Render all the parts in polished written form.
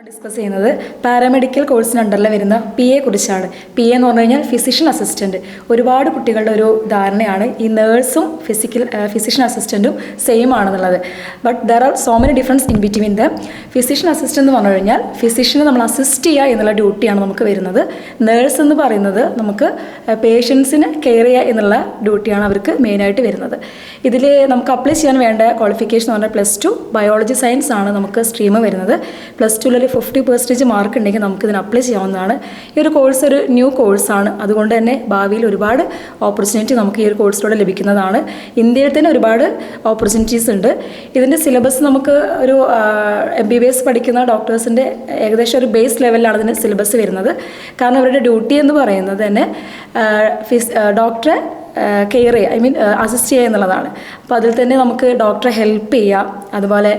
Discuss ചെയ്യുന്നത് paramedical കോഴ്സിന് അണ്ടറിൽ വരുന്ന പി എ കുറിച്ചാണ്. പി എന്ന് പറഞ്ഞു കഴിഞ്ഞാൽ ഫിസിഷ്യൻ അസിസ്റ്റൻറ്റ്. ഒരുപാട് കുട്ടികളുടെ ഒരു ധാരണയാണ് ഈ നേഴ്സും ഫിസിഷ്യൻ അസിസ്റ്റൻറ്റും സെയിം ആണെന്നുള്ളത്. But there are so many difference in between the. Physician assistant എന്ന് പറഞ്ഞു കഴിഞ്ഞാൽ ഫിസിഷ്യനെ നമ്മൾ അസിസ്റ്റ് ചെയ്യുക എന്നുള്ള ഡ്യൂട്ടിയാണ് നമുക്ക് വരുന്നത്. നേഴ്സ് എന്ന് പറയുന്നത് നമുക്ക് പേഷ്യൻസിനെ കെയർ ചെയ്യുക എന്നുള്ള ഡ്യൂട്ടിയാണ് അവർക്ക് മെയിനായിട്ട് വരുന്നത്. ഇതിൽ നമുക്ക് അപ്ലൈ ചെയ്യാൻ വേണ്ട ക്വാളിഫിക്കേഷൻ എന്ന് പറഞ്ഞാൽ +2 ബയോളജി സയൻസ് ആണ് നമുക്ക് സ്ട്രീം വരുന്നത്. +2 50% മാർക്ക് ഉണ്ടെങ്കിൽ നമുക്ക് ഇതിന് അപ്ലൈ ചെയ്യാവുന്നതാണ്. ഈ ഒരു കോഴ്സ് ഒരു ന്യൂ കോഴ്സാണ്. അതുകൊണ്ട് തന്നെ ഭാവിയിൽ ഒരുപാട് ഓപ്പർച്യൂണിറ്റി നമുക്ക് ഈ ഒരു കോഴ്സിലൂടെ ലഭിക്കുന്നതാണ്. ഇന്ത്യയിൽ തന്നെ ഒരുപാട് ഓപ്പർച്യൂണിറ്റീസ് ഉണ്ട്. ഇതിൻ്റെ സിലബസ് നമുക്ക് ഒരു MBBS പഠിക്കുന്ന ഡോക്ടേഴ്സിൻ്റെ ഏകദേശം ഒരു ബേസ് ലെവലിലാണ് ഇതിൻ്റെ സിലബസ് വരുന്നത്. കാരണം അവരുടെ ഡ്യൂട്ടി എന്ന് പറയുന്നത് തന്നെ ഡോക്ടറെ കെയർ ചെയ്യുക, അസിസ്റ്റ് ചെയ്യുക എന്നുള്ളതാണ്. അപ്പോൾ അതിൽ തന്നെ നമുക്ക് ഡോക്ടറെ ഹെൽപ്പ് ചെയ്യുക, അതുപോലെ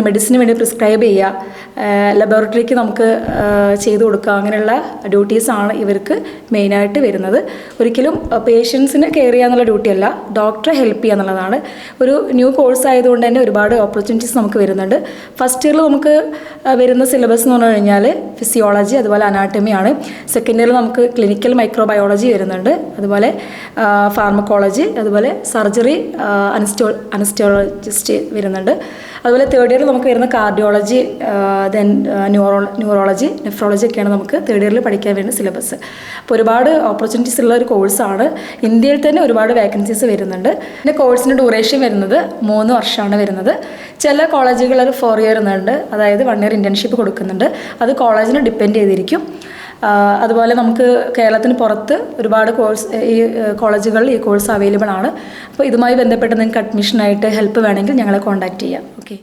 മെഡിസിന് വേണ്ടി പ്രിസ്ക്രൈബ് ചെയ്യുക, ലബോറട്ടറിക്ക് നമുക്ക് ചെയ്തു കൊടുക്കുക, അങ്ങനെയുള്ള ഡ്യൂട്ടീസാണ് ഇവർക്ക് മെയിനായിട്ട് വരുന്നത്. ഒരിക്കലും പേഷ്യൻസിന് കെയർ ചെയ്യുക എന്നുള്ള ഡ്യൂട്ടിയല്ല, ഡോക്ടറെ ഹെൽപ്പ് ചെയ്യുക എന്നുള്ളതാണ്. ഒരു ന്യൂ കോഴ്സ് ആയതുകൊണ്ട് തന്നെ ഒരുപാട് ഓപ്പർച്യൂണിറ്റീസ് നമുക്ക് വരുന്നുണ്ട്. ഫസ്റ്റ് ഇയറിൽ നമുക്ക് വരുന്ന സിലബസ് എന്ന് പറഞ്ഞു കഴിഞ്ഞാൽ ഫിസിയോളജി അതുപോലെ അനാട്ടമിയാണ്. സെക്കൻഡ് ഇയറിൽ നമുക്ക് ക്ലിനിക്കൽ മൈക്രോബയോളജി വരുന്നുണ്ട്, അതുപോലെ ഫാർമക്കോളജി, അതുപോലെ സർജറി അനസ്റ്റിയോളജിസ്റ്റ് വരുന്നുണ്ട്. അതുപോലെ തേർഡ് ഇയറിൽ നമുക്ക് വരുന്ന കാർഡിയോളജി, ദെൻ ന്യൂറോളജി, നെഫ്രോളജി ഒക്കെയാണ് നമുക്ക് തേർഡ് ഇയറിൽ പഠിക്കാൻ വേണ്ട സിലബസ്. അപ്പോൾ ഒരുപാട് ഓപ്പർച്യൂണിറ്റീസ് ഉള്ള ഒരു കോഴ്സാണ്. ഇന്ത്യയിൽ തന്നെ ഒരുപാട് വേക്കൻസീസ് വരുന്നുണ്ട്. പിന്നെ കോഴ്സിൻ്റെ ഡ്യൂറേഷൻ വരുന്നത് 3 വർഷമാണ് വരുന്നത്. ചില കോളേജുകൾ ഒരു 4 ഇയർ എന്നുണ്ട്, അതായത് 1 ഇയർ ഇൻറ്റേൺഷിപ്പ് കൊടുക്കുന്നുണ്ട്. അത് കോളേജിനെ ഡിപ്പെൻഡ് ചെയ്തിരിക്കും. അതുപോലെ നമുക്ക് കേരളത്തിന് പുറത്ത് ഒരുപാട് കോളേജുകളിൽ ഈ കോഴ്സ് അവൈലബിൾ ആണ്. അപ്പോൾ ഇതുമായി ബന്ധപ്പെട്ട് നിങ്ങൾക്ക് അഡ്മിഷനായിട്ട് ഹെൽപ്പ് വേണമെങ്കിൽ ഞങ്ങളെ കോൺടാക്റ്റ് ചെയ്യാം. ഓക്കെ.